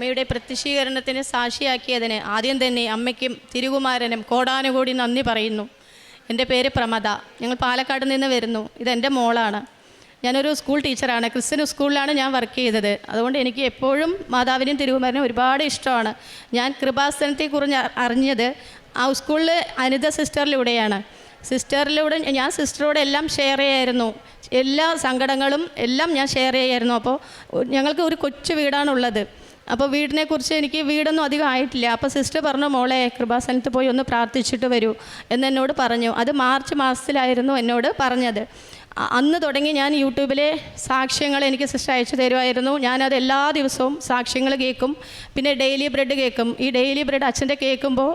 അമ്മയുടെ പ്രത്യക്ഷീകരണത്തിന് സാക്ഷിയാക്കിയതിന് ആദ്യം തന്നെ അമ്മയ്ക്കും തിരുകുമാരനും കോടാനുകൂടി നന്ദി പറയുന്നു. എൻ്റെ പേര് പ്രമദ. ഞങ്ങൾ പാലക്കാട് നിന്ന് വരുന്നു. ഇതെൻ്റെ മോളാണ്. ഞാനൊരു സ്കൂൾ ടീച്ചറാണ്. ക്രിസ്ത്യൻ സ്കൂളിലാണ് ഞാൻ വർക്ക് ചെയ്തത്. അതുകൊണ്ട് എനിക്ക് എപ്പോഴും മാതാവിനെയും തിരുകുമാരനും ഒരുപാട് ഇഷ്ടമാണ്. ഞാൻ കൃപാസനത്തെക്കുറിച്ച് അറിഞ്ഞത് ആ സ്കൂളിൽ അനിത സിസ്റ്ററിലൂടെയാണ്. ഞാൻ സിസ്റ്ററോട് എല്ലാം ഷെയർ ചെയ്യായിരുന്നു. എല്ലാ സങ്കടങ്ങളും എല്ലാം ഞാൻ ഷെയർ ചെയ്യായിരുന്നു. അപ്പോൾ ഞങ്ങൾക്ക് ഒരു കൊച്ചു വീടാണുള്ളത്. അപ്പോൾ വീടിനെക്കുറിച്ച് എനിക്ക് വീടൊന്നും അധികം ആയിട്ടില്ല. അപ്പോൾ സിസ്റ്റർ പറഞ്ഞു, മോളെ കൃപാസനത്ത് പോയി ഒന്ന് പ്രാർത്ഥിച്ചിട്ട് വരൂ എന്നോട് പറഞ്ഞു. അത് മാർച്ച് മാസത്തിലായിരുന്നു എന്നോട് പറഞ്ഞത്. അന്ന് തുടങ്ങി ഞാൻ യൂട്യൂബിലെ സാക്ഷ്യങ്ങൾ എനിക്ക് സിസ്റ്റർ അയച്ചു തരുമായിരുന്നു. ഞാനത് എല്ലാ ദിവസവും സാക്ഷ്യങ്ങൾ കേൾക്കും. പിന്നെ ഡെയിലി ബ്രെഡ് കേൾക്കും. ഈ ഡെയിലി ബ്രെഡ് അച്ഛൻ്റെ കേൾക്കുമ്പോൾ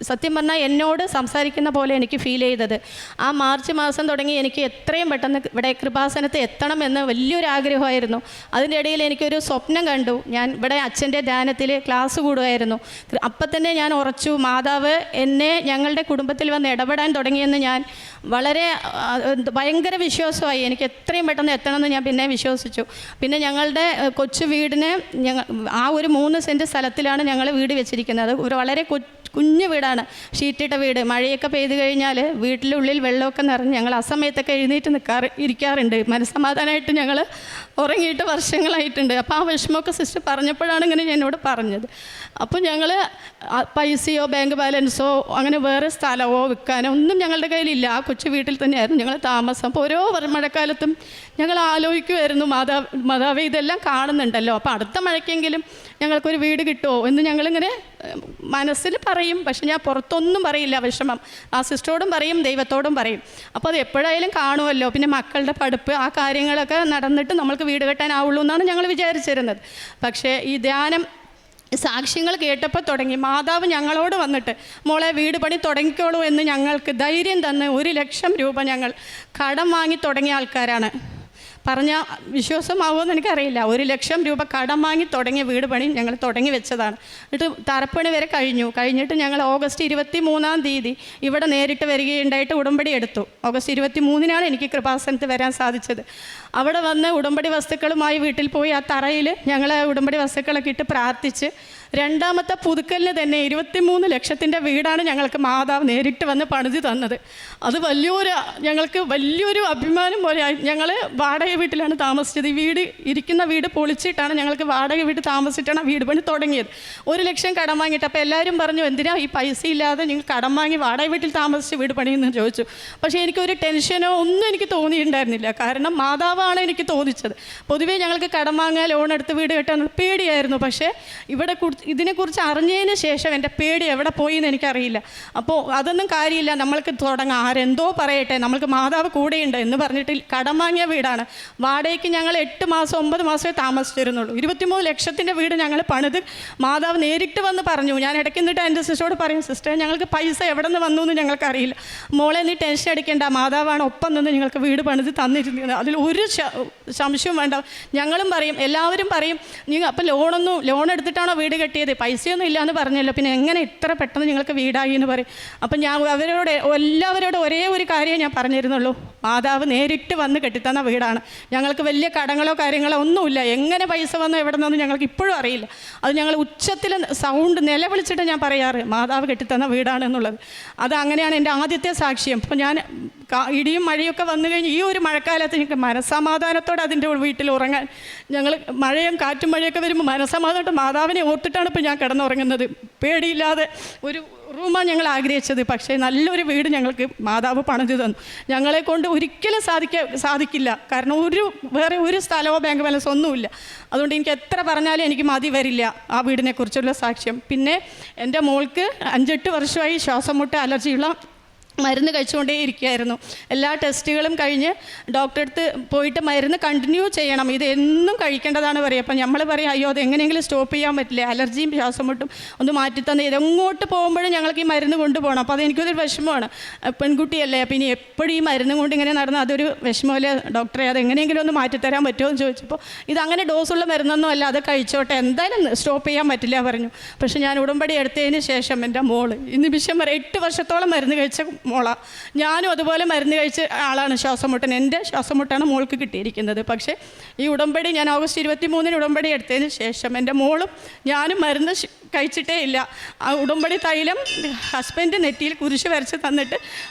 സത്യം പറഞ്ഞാൽ എന്നോട് സംസാരിക്കുന്ന പോലെ എനിക്ക് ഫീൽ ചെയ്തത്. ആ മാർച്ച് മാസം തുടങ്ങി എനിക്ക് എത്രയും പെട്ടെന്ന് ഇവിടെ കൃപാസനത്ത് എത്തണമെന്ന് വലിയൊരു ആഗ്രഹമായിരുന്നു. അതിൻ്റെ ഇടയിൽ എനിക്കൊരു സ്വപ്നം കണ്ടു. ഞാൻ ഇവിടെ അച്ഛൻ്റെ ധ്യാനത്തിൽ ക്ലാസ് കൂടുമായിരുന്നു. അപ്പം തന്നെ ഞാൻ ഉറച്ചു, മാതാവ് എന്നെ ഞങ്ങളുടെ കുടുംബത്തിൽ വന്ന് ഇടപെടാൻ തുടങ്ങിയെന്ന് ഞാൻ വളരെ ഭയങ്കര വിശ്വാസമായി. എനിക്ക് എത്രയും പെട്ടെന്ന് എത്തണമെന്ന് ഞാൻ പിന്നെ വിശ്വസിച്ചു. പിന്നെ ഞങ്ങളുടെ കൊച്ചു വീടിന് ആ ഒരു 3 സെൻറ്റ് സ്ഥലത്തിലാണ് ഞങ്ങൾ വീട് വെച്ചിരിക്കുന്നത്. ഒരു വളരെ കുഞ്ഞു വീടാണ്, ഷീറ്റിട്ട വീട്. മഴയൊക്കെ പെയ്തു കഴിഞ്ഞാൽ വീട്ടിലുള്ളിൽ വെള്ളമൊക്കെ നിറഞ്ഞ് ഞങ്ങൾ ആ സമയത്തൊക്കെ എഴുന്നേറ്റ് ഇരിക്കാറുണ്ട്. മനസ്സമാധാനമായിട്ട് ഞങ്ങൾ ഉറങ്ങിയിട്ട് വർഷങ്ങളായിട്ടുണ്ട്. അപ്പോൾ ആ വിഷമമൊക്കെ സിസ്റ്റർ പറഞ്ഞപ്പോഴാണ് ഇങ്ങനെ എന്നോട് പറഞ്ഞത്. അപ്പോൾ ഞങ്ങൾ പൈസയോ ബാങ്ക് ബാലൻസോ അങ്ങനെ വേറെ സ്ഥലമോ വിൽക്കാനോ ഒന്നും ഞങ്ങളുടെ കയ്യിലില്ല. ആ കൊച്ചു വീട്ടിൽ തന്നെയായിരുന്നു ഞങ്ങൾ താമസം. അപ്പോൾ ഓരോ മഴക്കാലത്തും ഞങ്ങൾ ആലോചിക്കുമായിരുന്നു, മാതാവേ ഇതെല്ലാം കാണുന്നുണ്ടല്ലോ, അപ്പോൾ അടുത്ത മഴയ്ക്കെങ്കിലും ഞങ്ങൾക്കൊരു വീട് കിട്ടുമോ എന്ന് ഞങ്ങളിങ്ങനെ മനസ്സിൽ പറയും. പക്ഷെ ഞാൻ പുറത്തൊന്നും പറയില്ല വിഷമം. ആ സിസ്റ്ററോടും പറയും, ദൈവത്തോടും പറയും. അപ്പോൾ അത് എപ്പോഴായാലും കാണുമല്ലോ. പിന്നെ മക്കളുടെ പഠിപ്പ്, ആ കാര്യങ്ങളൊക്കെ നടന്നിട്ട് നമ്മൾക്ക് വീട് കെട്ടാനാവുള്ളൂ എന്നാണ് ഞങ്ങൾ വിചാരിച്ചിരുന്നത്. പക്ഷേ ഈ ധ്യാനം സാക്ഷ്യങ്ങൾ കേട്ടപ്പോൾ തുടങ്ങി മാതാവ് ഞങ്ങളോട് വന്നിട്ട്, മോളെ വീട് പണി തുടങ്ങിക്കോളൂ എന്ന് ഞങ്ങൾക്ക് ധൈര്യം തന്ന് 1 ലക്ഷം രൂപ ഞങ്ങൾ കടം വാങ്ങി തുടങ്ങിയ ആൾക്കാരാണ്. പറഞ്ഞാൽ വിശ്വാസമാവുമെന്ന് എനിക്കറിയില്ല. 1 ലക്ഷം രൂപ കടം വാങ്ങി തുടങ്ങിയ വീട് പണി ഞങ്ങൾ തുടങ്ങി വെച്ചതാണ്. എന്നിട്ട് തറപ്പണി വരെ കഴിഞ്ഞിട്ട് ഞങ്ങൾ ഓഗസ്റ്റ് 23-ാം തീയതി ഇവിടെ നേരിട്ട് വരികയുണ്ടായിട്ട് ഉടമ്പടി എടുത്തു. ഓഗസ്റ്റ് 23-നാണ് എനിക്ക് കൃപാസനത്ത് വരാൻ സാധിച്ചത്. അവിടെ വന്ന് ഉടമ്പടി വസ്തുക്കളുമായി വീട്ടിൽ പോയി ആ തറയിൽ ഞങ്ങൾ ഉടമ്പടി വസ്തുക്കളൊക്കെ ഇട്ട് പ്രാർത്ഥിച്ച് രണ്ടാമത്തെ പുതുക്കലിന് തന്നെ 23 ലക്ഷത്തിൻ്റെ വീടാണ് ഞങ്ങൾക്ക് മാതാവ് നേരിട്ട് വന്ന് പണിത് തന്നത്. അത് ഞങ്ങൾക്ക് വലിയൊരു അഭിമാനം പോലെ. ഞങ്ങൾ വാടക വീട്ടിലാണ് താമസിച്ചത്. ഇരിക്കുന്ന വീട് പൊളിച്ചിട്ടാണ് ഞങ്ങൾക്ക് വാടക വീട് താമസിച്ചിട്ടാണ് വീട് പണി തുടങ്ങിയത്. 1 ലക്ഷം കടം വാങ്ങിയിട്ട്. അപ്പോൾ എല്ലാവരും പറഞ്ഞു, എന്തിനാ ഈ പൈസ ഇല്ലാതെ നിങ്ങൾ കടം വാങ്ങി വാടക വീട്ടിൽ താമസിച്ച് വീട് പണിയെന്ന് ചോദിച്ചു. പക്ഷേ എനിക്കൊരു ടെൻഷനോ ഒന്നും എനിക്ക് തോന്നിയിട്ടുണ്ടായിരുന്നില്ല. കാരണം മാതാവാണ് എനിക്ക് തോന്നിച്ചത്. പൊതുവേ ഞങ്ങൾക്ക് കടം വാങ്ങാൻ ലോൺ എടുത്ത് വീട് കെട്ടാൻ പേടിയായിരുന്നു. പക്ഷേ ഇതിനെക്കുറിച്ച് അറിഞ്ഞതിന് ശേഷം എൻ്റെ പേടി എവിടെ പോയി എന്ന് എനിക്കറിയില്ല. അപ്പോൾ അതൊന്നും കാര്യമില്ല, നമ്മൾക്ക് തുടങ്ങാം, ആരെന്തോ പറയട്ടെ, നമ്മൾക്ക് മാതാവ് കൂടെയുണ്ട് എന്ന് പറഞ്ഞിട്ട് കടം വാങ്ങിയ വീടാണ്. വാടകയ്ക്ക് ഞങ്ങൾ 8 മാസം 9 മാസമേ താമസിച്ചിരുന്നുള്ളൂ. 23 ലക്ഷത്തിൻ്റെ വീട് ഞങ്ങൾ പണിത് മാതാവ് നേരിട്ട് വന്ന് പറഞ്ഞു. ഞാൻ ഇടയ്ക്ക് നിന്നിട്ട് എൻ്റെ സിസ്റ്ററോട് പറയും, സിസ്റ്റർ ഞങ്ങൾക്ക് പൈസ എവിടെ നിന്ന് വന്നു എന്ന് ഞങ്ങൾക്കറിയില്ല, മോളെ നീ ടെൻഷൻ അടിക്കേണ്ട, മാതാവാണ് ഒപ്പം നിന്ന് നിങ്ങൾക്ക് വീട് പണിത് തന്നിരുന്നത്, അതിൽ ഒരു സംശയവും വേണ്ട. ഞങ്ങളും പറയും, എല്ലാവരും പറയും, നിങ്ങൾ അപ്പം ലോൺ എടുത്തിട്ടാണോ വീട് കെട്ടിയത്, പൈസയൊന്നും ഇല്ലയെന്ന് പറഞ്ഞല്ലോ, പിന്നെ എങ്ങനെ ഇത്ര പെട്ടെന്ന് നിങ്ങൾക്ക് വീടായി എന്ന് പറയും. അപ്പം ഞാൻ എല്ലാവരോടും ഒരേ ഒരു കാര്യം ഞാൻ പറഞ്ഞിരുന്നുള്ളൂ, മാതാവ് നേരിട്ട് വന്ന് കെട്ടിത്തന്ന വീടാണ്. ഞങ്ങൾക്ക് വലിയ കടങ്ങളോ കാര്യങ്ങളോ ഒന്നുമില്ല. എങ്ങനെ പൈസ വന്നോ എവിടെ നിന്നൊന്നും ഞങ്ങൾക്ക് ഇപ്പോഴും അറിയില്ല. അത് ഞങ്ങൾ ഉച്ചത്തിൽ സൗണ്ട് നിലവിളിച്ചിട്ട് ഞാൻ പറയാറ്, മാതാവ് കെട്ടിത്തന്ന വീടാണ് എന്നുള്ളത്. അത് അങ്ങനെയാണ് എൻ്റെ ആദ്യത്തെ സാക്ഷ്യം. അപ്പോൾ ഞാൻ ഇടിയും മഴയൊക്കെ വന്നു കഴിഞ്ഞ് ഈ ഒരു മഴക്കാലത്ത് എനിക്ക് മനസ്സമാധാനത്തോടെ അതിൻ്റെ വീട്ടിൽ ഉറങ്ങാൻ, ഞങ്ങൾ കാറ്റും മഴയൊക്കെ വരുമ്പോൾ മനസ്സമാധാനത്തോടെ മാതാവിനെ ഓർത്തിട്ടാണ് ഇപ്പോൾ ഞാൻ കിടന്നുറങ്ങുന്നത്. പേടിയില്ലാതെ ഒരു റൂമാണ് ഞങ്ങൾ ആഗ്രഹിച്ചത്. പക്ഷേ നല്ലൊരു വീട് ഞങ്ങൾക്ക് മാതാവ് പണിത് തന്നു. ഞങ്ങളെ കൊണ്ട് ഒരിക്കലും സാധിക്കില്ല. കാരണം വേറെ ഒരു സ്ഥലമോ ബാങ്ക് ബാലൻസ് ഒന്നുമില്ല. അതുകൊണ്ട് എനിക്ക് എത്ര പറഞ്ഞാലും എനിക്ക് മതി വരില്ല ആ വീടിനെക്കുറിച്ചുള്ള സാക്ഷ്യം. പിന്നെ എൻ്റെ മോൾക്ക് 5-8 വർഷമായി ശ്വാസം മുട്ട് അലർജിയുള്ള മരുന്ന് കഴിച്ചുകൊണ്ടേ ഇരിക്കുകയായിരുന്നു. എല്ലാ ടെസ്റ്റുകളും കഴിഞ്ഞ് ഡോക്ടറെ അടുത്ത് പോയിട്ട് മരുന്ന് കണ്ടിന്യൂ ചെയ്യണം, ഇത് എന്നും കഴിക്കേണ്ടതാണ് പറയുക. അപ്പം നമ്മൾ പറയും, അയ്യോ അത് എങ്ങനെയെങ്കിലും സ്റ്റോപ്പ് ചെയ്യാൻ പറ്റില്ല, അലർജിയും ശ്വാസം മുട്ടും ഒന്ന് മാറ്റിത്തന്ന് ഇതെങ്ങോട്ട് പോകുമ്പോഴും ഞങ്ങൾക്ക് ഈ മരുന്ന് കൊണ്ടുപോകണം. അപ്പോൾ അതെനിക്കൊരു വിഷമമാണ്. പെൺകുട്ടിയല്ലേ, അപ്പം ഇനി എപ്പോഴും ഈ മരുന്നും കൊണ്ട് ഇങ്ങനെ നടന്ന് അതൊരു വിഷമമല്ലേ ഡോക്ടറെ, അത് എങ്ങനെയെങ്കിലും ഒന്ന് മാറ്റിത്തരാൻ പറ്റുമോ എന്ന് ചോദിച്ചപ്പോൾ ഇതങ്ങനെ ഡോസുള്ള മരുന്നൊന്നും അല്ല, അത് കഴിച്ചോട്ടെ, എന്തായാലും സ്റ്റോപ്പ് ചെയ്യാൻ പറ്റില്ല പറഞ്ഞു. പക്ഷേ ഞാൻ ഉടമ്പടി എടുത്തതിന് ശേഷം എൻ്റെ മോള് ഈ നിമിഷം വരെ 8 വർഷത്തോളം മരുന്ന് കഴിച്ച മോളാണ്. ഞാനും അതുപോലെ മരുന്ന് കഴിച്ച ആളാണ്, ശ്വാസം മുട്ടൻ. എൻ്റെ ശ്വാസം മുട്ടാണ് മോൾക്ക് കിട്ടിയിരിക്കുന്നത്. പക്ഷേ ഈ ഉടമ്പടി ഞാൻ ഓഗസ്റ്റ് 23 ഉടമ്പടി എടുത്തതിന് ശേഷം എൻ്റെ മോളും ഞാനും മരുന്ന് കഴിച്ചിട്ടേ ഇല്ല. ആ ഉടമ്പടി തൈലം ഹസ്ബൻഡ് നെറ്റിയിൽ കുരിശ് വരച്ച് തന്നിട്ട്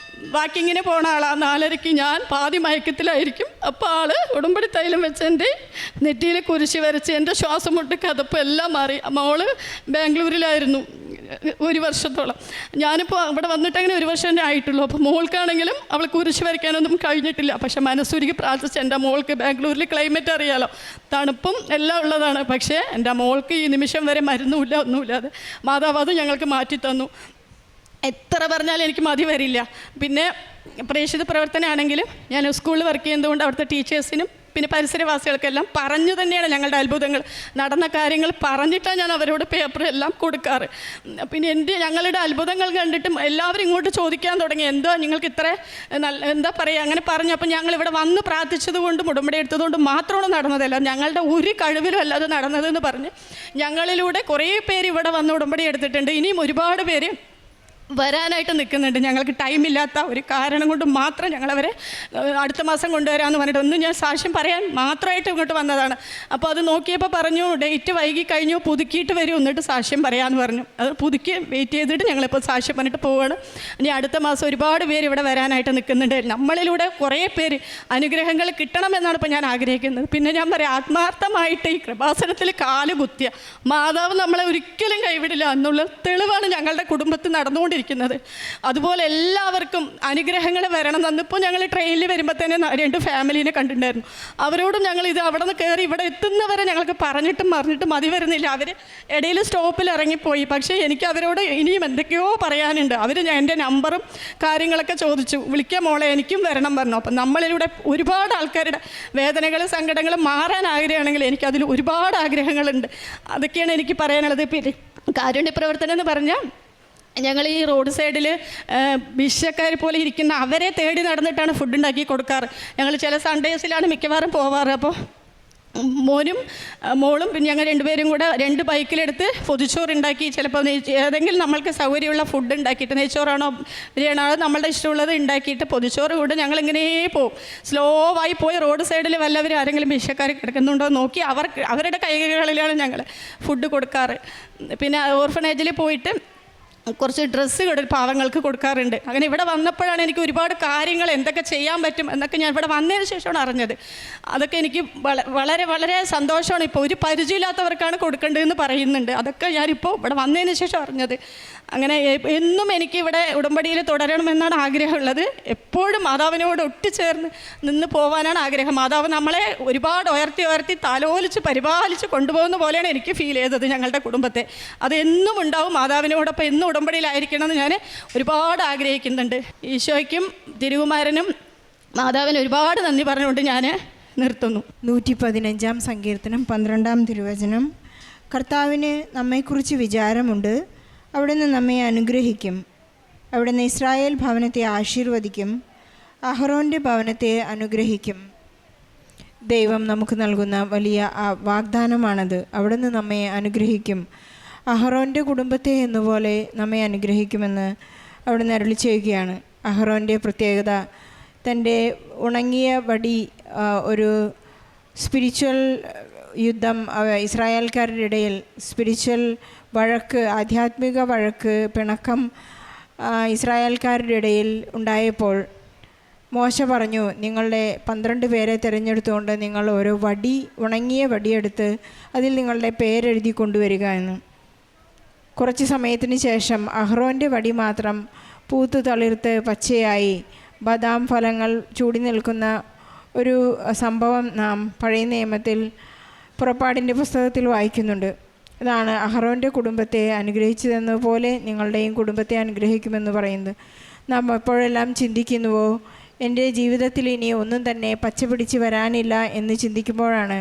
വാക്കിങ്ങിന് പോണ ആളാണ്. 4:30 ഞാൻ പാതി മയക്കത്തിലായിരിക്കും. അപ്പോൾ ആൾ ഉടമ്പടി തൈലം വെച്ച് എൻ്റെ നെറ്റിയിൽ കുരിശ് വരച്ച് എൻ്റെ ശ്വാസം മുട്ട് കഥപ്പ് എല്ലാം മാറി. മോള് ബാംഗ്ലൂരിലായിരുന്നു 1 വർഷത്തോളം. ഞാനിപ്പോൾ അവിടെ വന്നിട്ട് അങ്ങനെ 1 വർഷം തന്നെ ആയിട്ടുള്ളൂ. അപ്പോൾ മോൾക്കാണെങ്കിലും അവൾ കുരിശ് വരയ്ക്കാനൊന്നും കഴിഞ്ഞിട്ടില്ല. പക്ഷേ മനസ്സുരുകി പ്രാർത്ഥിച്ച് എൻ്റെ മോൾക്ക് ബാംഗ്ലൂരിൽ ക്ലൈമറ്റ് അറിയാലോ, തണുപ്പും എല്ലാം ഉള്ളതാണ്. പക്ഷേ എൻ്റെ മോൾക്ക് ഈ നിമിഷം വരെ മരുന്നുമില്ല, ഒന്നുമില്ലാതെ മാതാവ് അത് ഞങ്ങൾക്ക് മാറ്റി തന്നു. എത്ര പറഞ്ഞാലും എനിക്ക് മതി വരില്ല. പിന്നെ പ്രേക്ഷിത പ്രവർത്തനമാണെങ്കിലും ഞാൻ സ്കൂളിൽ വർക്ക് ചെയ്യുന്നതുകൊണ്ട് അവിടുത്തെ ടീച്ചേഴ്സിനും പിന്നെ പരിസരവാസികൾക്കെല്ലാം പറഞ്ഞു തന്നെയാണ് ഞങ്ങളുടെ അത്ഭുതങ്ങൾ നടന്ന കാര്യങ്ങൾ പറഞ്ഞിട്ടാണ് ഞാൻ അവരോട് പേപ്പർ എല്ലാം കൊടുക്കാറ്. പിന്നെ ഞങ്ങളുടെ അത്ഭുതങ്ങൾ കണ്ടിട്ടും എല്ലാവരും ഇങ്ങോട്ട് ചോദിക്കാൻ തുടങ്ങി, എന്തോ നിങ്ങൾക്ക് ഇത്ര എന്താ പറയുക അങ്ങനെ പറഞ്ഞു. അപ്പം ഞങ്ങളിവിടെ വന്ന് പ്രാർത്ഥിച്ചത് കൊണ്ടും ഉടമ്പടി എടുത്തതുകൊണ്ടും മാത്രമാണ് നടന്നതല്ല, ഞങ്ങളുടെ ഒരു കഴിവിലും അല്ലാതെ നടന്നതെന്ന് പറഞ്ഞ് ഞങ്ങളിലൂടെ കുറേ പേര് ഇവിടെ വന്ന് ഉടമ്പടി എടുത്തിട്ടുണ്ട്. ഇനിയും ഒരുപാട് പേര് വരാനായിട്ട് നിൽക്കുന്നുണ്ട്. ഞങ്ങൾക്ക് ടൈമില്ലാത്ത ഒരു കാരണം കൊണ്ട് മാത്രം ഞങ്ങളവരെ അടുത്ത മാസം കൊണ്ടുവരാമെന്ന് പറഞ്ഞിട്ട് ഒന്ന് ഞാൻ സാക്ഷ്യം പറയാൻ മാത്രമായിട്ട് ഇങ്ങോട്ട് വന്നതാണ്. അപ്പോൾ അത് നോക്കിയപ്പോൾ പറഞ്ഞു ഡേറ്റ് വൈകി കഴിഞ്ഞു, പുതുക്കിയിട്ട് വരും, എന്നിട്ട് സാക്ഷ്യം പറയാമെന്ന് പറഞ്ഞു. അത് പുതുക്കി വെയിറ്റ് ചെയ്തിട്ട് ഞങ്ങളിപ്പോൾ സാക്ഷ്യം പറഞ്ഞിട്ട് പോവുകയാണ്. ഇനി അടുത്ത മാസം ഒരുപാട് പേര് ഇവിടെ വരാനായിട്ട് നിൽക്കുന്നുണ്ട്. നമ്മളിലൂടെ കുറേ പേര് അനുഗ്രഹങ്ങൾ കിട്ടണമെന്നാണ് ഇപ്പോൾ ഞാൻ ആഗ്രഹിക്കുന്നത്. പിന്നെ ഞാൻ പറയാം, ആത്മാർത്ഥമായിട്ട് ഈ കൃപാസനത്തിൽ കാല് കുത്തിയ മാതാവ് നമ്മളെ ഒരിക്കലും കൈവിടില്ല എന്നുള്ള തെളിവാണ് ഞങ്ങളുടെ കുടുംബത്തിൽ നടന്നുകൊണ്ടിരിക്കുന്നത്. അതുപോലെ എല്ലാവർക്കും അനുഗ്രഹങ്ങൾ വരണം. അന്നിപ്പോൾ ഞങ്ങൾ ട്രെയിനിൽ വരുമ്പോൾ തന്നെ 2 ഫാമിലീനെ കണ്ടിട്ടുണ്ടായിരുന്നു. അവരോടും ഞങ്ങൾ ഇത് അവിടെ നിന്ന് കയറി ഇവിടെ എത്തുന്നവരെ ഞങ്ങൾക്ക് പറഞ്ഞിട്ടും മതി വരുന്നില്ല. അവർ ഇടയിൽ സ്റ്റോപ്പിൽ ഇറങ്ങിപ്പോയി. പക്ഷേ എനിക്ക് അവരോട് ഇനിയും എന്തൊക്കെയോ പറയാനുണ്ട്. അവർ എൻ്റെ നമ്പറും കാര്യങ്ങളൊക്കെ ചോദിച്ചു, വിളിക്കാൻ മോളെ എനിക്കും വരണം പറഞ്ഞു. അപ്പം നമ്മളിലൂടെ ഒരുപാട് ആൾക്കാരുടെ വേദനകൾ സങ്കടങ്ങൾ മാറാൻ ആഗ്രഹമാണെങ്കിൽ എനിക്കതിൽ ഒരുപാട് ആഗ്രഹങ്ങളുണ്ട്. അതൊക്കെയാണ് എനിക്ക് പറയാനുള്ളത്. പിന്നെ കാരുണ്യ പ്രവർത്തനം എന്ന് പറഞ്ഞാൽ ഞങ്ങൾ ഈ റോഡ് സൈഡിൽ ഭിക്ഷക്കാർ പോലെ ഇരിക്കുന്ന അവരെ തേടി നടന്നിട്ടാണ് ഫുഡ് ഉണ്ടാക്കി കൊടുക്കാറ്. ഞങ്ങൾ ചില സൺഡേസിലാണ് മിക്കവാറും പോവാറ്. അപ്പോൾ മോനും മോളും പിന്നെ ഞങ്ങൾ 2 പേരും കൂടെ 2 ബൈക്കിലെടുത്ത് പൊതിച്ചോറ് ഉണ്ടാക്കി, ചിലപ്പോൾ ഏതെങ്കിലും നമ്മൾക്ക് സൗകര്യമുള്ള ഫുഡ് ഉണ്ടാക്കിയിട്ട് നെയ്ച്ചോറാണോ ബിരിയാണോ നമ്മളുടെ ഇഷ്ടമുള്ളത് ഉണ്ടാക്കിയിട്ട് പൊതിച്ചോറ് കൂടെ ഞങ്ങളിങ്ങനെ പോവും. സ്ലോവായി പോയി റോഡ് സൈഡിൽ വല്ലവരും ആരെങ്കിലും ഭിക്ഷക്കാർ കിടക്കുന്നുണ്ടോ നോക്കി അവരുടെ കൈകളിലാണ് ഞങ്ങൾ ഫുഡ് കൊടുക്കാറ്. പിന്നെ ഓർഫനേജിൽ പോയിട്ട് കുറച്ച് ഡ്രസ്സ് പാവങ്ങൾക്ക് കൊടുക്കാറുണ്ട്. അങ്ങനെ ഇവിടെ വന്നപ്പോഴാണ് എനിക്ക് ഒരുപാട് കാര്യങ്ങൾ എന്തൊക്കെ ചെയ്യാൻ പറ്റും എന്നൊക്കെ ഞാൻ ഇവിടെ വന്നതിന് ശേഷമാണ് അറിഞ്ഞത്. അതൊക്കെ എനിക്ക് വളരെ വളരെ സന്തോഷമാണ്. ഇപ്പോൾ ഒരു പരിചയമില്ലാത്തവർക്കാണ് കൊടുക്കേണ്ടതെന്ന് പറയുന്നുണ്ട്. അതൊക്കെ ഞാനിപ്പോൾ ഇവിടെ വന്നതിന് ശേഷം അറിഞ്ഞത്. അങ്ങനെ എന്നും എനിക്ക് ഇവിടെ ഉടമ്പടിയിൽ തുടരണമെന്നാണ് ആഗ്രഹമുള്ളത്. എപ്പോഴും മാതാവിനോട് ഒട്ടിച്ചേർന്ന് നിന്ന് പോകാനാണ് ആഗ്രഹം. മാതാവ് നമ്മളെ ഒരുപാട് ഉയർത്തി താലോലിച്ച് പരിപാലിച്ച് കൊണ്ടുപോകുന്ന പോലെയാണ് എനിക്ക് ഫീൽ ചെയ്തത് ഞങ്ങളുടെ കുടുംബത്തെ. അത് എന്നും ഉണ്ടാവും. മാതാവിനോടൊപ്പം എന്നും ഉടമ്പടിയിലായിരിക്കണമെന്ന് ഞാൻ ഒരുപാട് ആഗ്രഹിക്കുന്നുണ്ട്. ഈശോയ്ക്കും തിരുകുമാരനും മാതാവിന് ഒരുപാട് നന്ദി പറഞ്ഞുകൊണ്ട് ഞാൻ നിർത്തുന്നു. 115-ാം സങ്കീർത്തനം 12-ാം തിരുവചനം. കർത്താവിന് നമ്മെക്കുറിച്ച് വിചാരമുണ്ട്, അവിടുന്ന് നമ്മെ അനുഗ്രഹിക്കും. അവിടുന്ന് ഇസ്രായേൽ ഭവനത്തെ ആശീർവദിക്കും, അഹ്റോൻ്റെ ഭവനത്തെ അനുഗ്രഹിക്കും. ദൈവം നമുക്ക് നൽകുന്ന വലിയ വാഗ്ദാനമാണത്. അവിടുന്ന് നമ്മെ അനുഗ്രഹിക്കും, അഹ്റോൻ്റെ കുടുംബത്തെ എന്നുപോലെ നമ്മെ അനുഗ്രഹിക്കുമെന്ന് അവിടുന്ന് അരുളി ചെയ്യുകയാണ്. അഹ്റോൻ്റെ പ്രത്യേകത തൻ്റെ ഉണങ്ങിയ വടി ഒരു സ്പിരിച്വൽ യുദ്ധം, ഇസ്രായേൽക്കാരുടെ ഇടയിൽ സ്പിരിച്വൽ വഴക്ക്, ആധ്യാത്മിക വഴക്ക്, പിണക്കം ഇസ്രായേൽക്കാരുടെ ഇടയിൽ ഉണ്ടായപ്പോൾ മോശ പറഞ്ഞു, നിങ്ങളുടെ 12 പേരെ തിരഞ്ഞെടുത്തുകൊണ്ട് നിങ്ങൾ ഓരോ വടി, ഉണങ്ങിയ വടിയെടുത്ത് അതിൽ നിങ്ങളുടെ പേരെഴുതി കൊണ്ടുവരിക എന്ന്. കുറച്ച് സമയത്തിന് ശേഷം അഹ്റോൻ്റെ വടി മാത്രം പൂത്ത് തളിർത്ത് പച്ചയായി ബദാം ഫലങ്ങൾ ചൂടി നിൽക്കുന്ന ഒരു സംഭവം നാം പഴയ നിയമത്തിൽ പുറപ്പാടിൻ്റെ പുസ്തകത്തിൽ വായിക്കുന്നുണ്ട്. ഇതാണ് അഹ്റോൻ്റെ കുടുംബത്തെ അനുഗ്രഹിച്ചതെന്നപോലെ നിങ്ങളുടെയും കുടുംബത്തെ അനുഗ്രഹിക്കുമെന്ന് പറയുന്നത്. നാം എപ്പോഴെല്ലാം ചിന്തിക്കുന്നുവോ എൻ്റെ ജീവിതത്തിൽ ഇനി ഒന്നും തന്നെ പച്ച പിടിച്ച് വരാനില്ല എന്ന് ചിന്തിക്കുമ്പോഴാണ്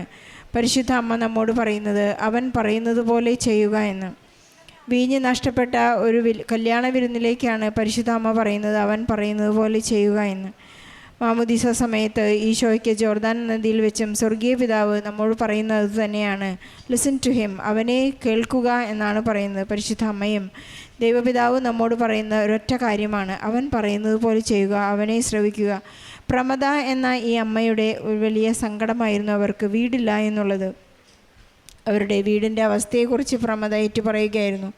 പരിശുദ്ധ അമ്മ നമ്മോട് പറയുന്നത് അവൻ പറയുന്നത് പോലെ ചെയ്യുക എന്ന്. വീഞ്ഞ് നഷ്ടപ്പെട്ട ഒരു കല്യാണ വിരുന്നിലേക്കാണ് പരിശുദ്ധ അമ്മ പറയുന്നത് അവൻ പറയുന്നത് പോലെ ചെയ്യുക എന്ന്. മാമോദീസ സമയത്ത് ഈശോയ്ക്ക് ജോർദാൻ നദിയിൽ വെച്ചും സ്വർഗീയ പിതാവ് നമ്മോട് പറയുന്നത് തന്നെയാണ്. ലിസൺ ടു ഹിം, അവനെ കേൾക്കുക എന്നാണ് പറയുന്നത്. പരിശുദ്ധ അമ്മയും ദൈവപിതാവ് നമ്മോട് പറയുന്ന ഒരൊറ്റ കാര്യമാണ്, അവൻ പറയുന്നത് പോലെ ചെയ്യുക, അവനെ ശ്രവിക്കുക. പ്രമദ എന്ന ഈ അമ്മയുടെ ഒരു വലിയ സങ്കടമായിരുന്നു അവർക്ക് വീടില്ല എന്നുള്ളത്. അവരുടെ വീടിൻ്റെ അവസ്ഥയെക്കുറിച്ച് പ്രമദ ഏറ്റു പറയുകയായിരുന്നു.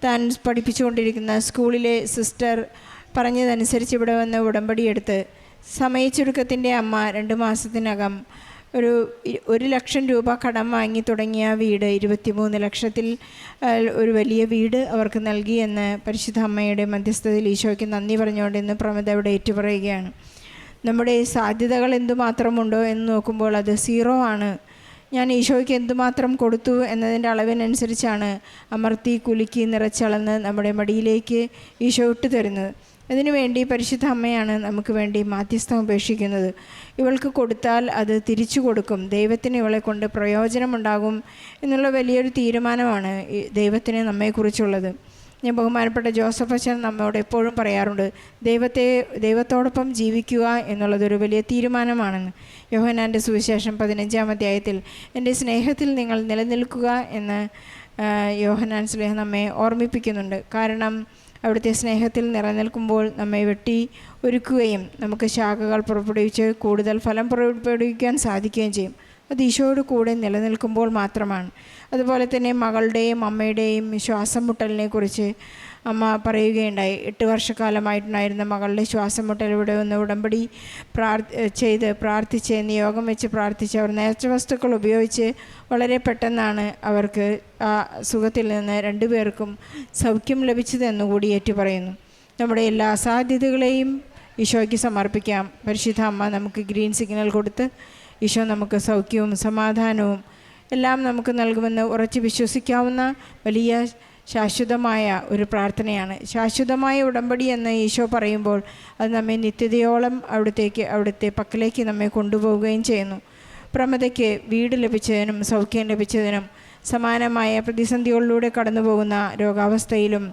താൻ പഠിപ്പിച്ചുകൊണ്ടിരിക്കുന്ന സ്കൂളിലെ സിസ്റ്റർ പറഞ്ഞതനുസരിച്ച് ഇവിടെ വന്ന് ഉടമ്പടിയെടുത്ത് സമയച്ചുരുക്കത്തിൻ്റെ അമ്മ 2 മാസത്തിനകം 1,00,000 രൂപ കടം വാങ്ങി തുടങ്ങിയ വീട് 23 ലക്ഷത്തിൽ ഒരു വലിയ വീട് അവർക്ക് നൽകിയെന്ന് പരിശുദ്ധ അമ്മയുടെ മധ്യസ്ഥതയിൽ ഈശോയ്ക്ക് നന്ദി പറഞ്ഞുകൊണ്ട് ഇന്ന് പ്രമദ ഇവിടെ ഏറ്റുപറയുകയാണ്. നമ്മുടെ സാധ്യതകൾ എന്തുമാത്രമുണ്ടോ എന്ന് നോക്കുമ്പോൾ അത് 0 ആണ്. ഞാൻ ഈശോയ്ക്ക് എന്തുമാത്രം കൊടുത്തു എന്നതിൻ്റെ അളവിനനുസരിച്ചാണ് അമർത്തി കുലുക്കി നിറച്ചളന്ന് നമ്മുടെ മടിയിലേക്ക് ഈശോ ഇട്ട് തരുന്നത്. അതിനുവേണ്ടി പരിശുദ്ധ അമ്മയാണ് നമുക്ക് വേണ്ടി മാധ്യസ്ഥം ഉപേക്ഷിക്കുന്നത്. ഇവൾക്ക് കൊടുത്താൽ അത് തിരിച്ചു കൊടുക്കും, ദൈവത്തിന് ഇവളെ കൊണ്ട് പ്രയോജനമുണ്ടാകും എന്നുള്ള വലിയൊരു തീരുമാനമാണ് ദൈവത്തിന് നമ്മെക്കുറിച്ചുള്ളത്. ഞാൻ ബഹുമാനപ്പെട്ട ജോസഫ് അച്ഛൻ നമ്മോട് എപ്പോഴും പറയാറുണ്ട്, ദൈവത്തോടൊപ്പം ജീവിക്കുക എന്നുള്ളതൊരു വലിയ തീരുമാനമാണെന്ന്. യോഹന്നാൻ്റെ സുവിശേഷം 15-ാം അധ്യായത്തിൽ എൻ്റെ സ്നേഹത്തിൽ നിങ്ങൾ നിലനിൽക്കുക എന്ന് യോഹന്നാൻ സ്ലേഹ നമ്മെ ഓർമ്മിപ്പിക്കുന്നുണ്ട്. കാരണം അവിടുത്തെ സ്നേഹത്തിൽ നിലനിൽക്കുമ്പോൾ നമ്മെ വെട്ടി ഒരുക്കുകയും നമുക്ക് ശാഖകൾ പുറപ്പെടുവിച്ച് കൂടുതൽ ഫലം പുറപ്പെടുവിക്കാൻ സാധിക്കുകയും ചെയ്യും. അത് ഈശോയോട് കൂടെ നിലനിൽക്കുമ്പോൾ മാത്രമാണ്. അതുപോലെ തന്നെ മകളുടെയും അമ്മയുടെയും ശ്വാസം മുട്ടലിനെ കുറിച്ച് അമ്മ പറയുകയുണ്ടായി. 8 വർഷക്കാലമായിട്ടുണ്ടായിരുന്ന മകളുടെ ശ്വാസം മുട്ടൽ ഇവിടെ ഒന്ന് ഉടമ്പടി പ്രാർത്ഥിച്ച് നിയോഗം വെച്ച് പ്രാർത്ഥിച്ച് അവർ നേർച്ച വസ്തുക്കൾ ഉപയോഗിച്ച് വളരെ പെട്ടെന്നാണ് അവർക്ക് ആ സുഖത്തിൽ നിന്ന് 2 പേർക്കും സൗഖ്യം ലഭിച്ചതെന്നുകൂടി ഏറ്റു പറയുന്നു. നമ്മുടെ എല്ലാ അസാധ്യതകളെയും ഈശോയ്ക്ക് സമർപ്പിക്കാം. പരിശുദ്ധ അമ്മ നമുക്ക് ഗ്രീൻ സിഗ്നൽ കൊടുത്ത് ഈശോ നമുക്ക് സൗഖ്യവും സമാധാനവും എല്ലാം നമുക്ക് നൽകുമെന്ന് ഉറച്ച് വിശ്വസിക്കാവുന്ന വലിയ ശാശ്വതമായ ഒരു പ്രാർത്ഥനയാണ്. ശാശ്വതമായ ഉടമ്പടി എന്ന് ഈശോ പറയുമ്പോൾ അത് നമ്മെ നിത്യതയോളം അവിടുത്തെ പക്കലേക്ക് നമ്മെ കൊണ്ടുപോവുകയും ചെയ്യുന്നു. പ്രമദയ്ക്ക് വീട് ലഭിച്ചതിനും സൗഖ്യം ലഭിച്ചതിനും സമാനമായ പ്രതിസന്ധികളിലൂടെ കടന്നു പോകുന്ന രോഗാവസ്ഥയിലും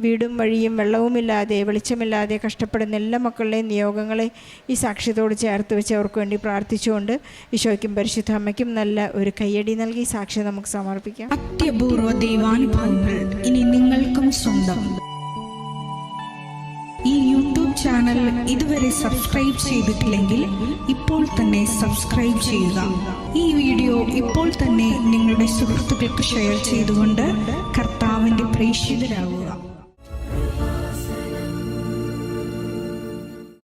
വീടും വഴിയും വെള്ളവുമില്ലാതെ വെളിച്ചമില്ലാതെ കഷ്ടപ്പെടുന്ന എല്ലാ മക്കളുടെയും നിയോഗങ്ങളെ ഈ സാക്ഷ്യത്തോട് ചേർത്ത് വെച്ച് അവർക്ക് വേണ്ടി പ്രാർത്ഥിച്ചുകൊണ്ട് ഈശോയ്ക്കും പരിശുദ്ധ അമ്മയ്ക്കും നല്ല ഒരു കയ്യടി നൽകി സാക്ഷ്യം നമുക്ക് സമർപ്പിക്കാം. അത്യപൂർവ ദൈവാനുഭവങ്ങൾ ഇനി നിങ്ങൾക്കും സ്വന്തം. ഈ യൂട്യൂബ് ചാനൽ ഇതുവരെ സബ്സ്ക്രൈബ് ചെയ്തിട്ടില്ലെങ്കിൽ ഇപ്പോൾ തന്നെ സബ്സ്ക്രൈബ് ചെയ്യുക. ഈ വീഡിയോ ഇപ്പോൾ തന്നെ നിങ്ങളുടെ സുഹൃത്തുക്കൾക്ക് ഷെയർ ചെയ്തുകൊണ്ട് കർത്താവിൻ്റെ പ്രേക്ഷിതരാകുക.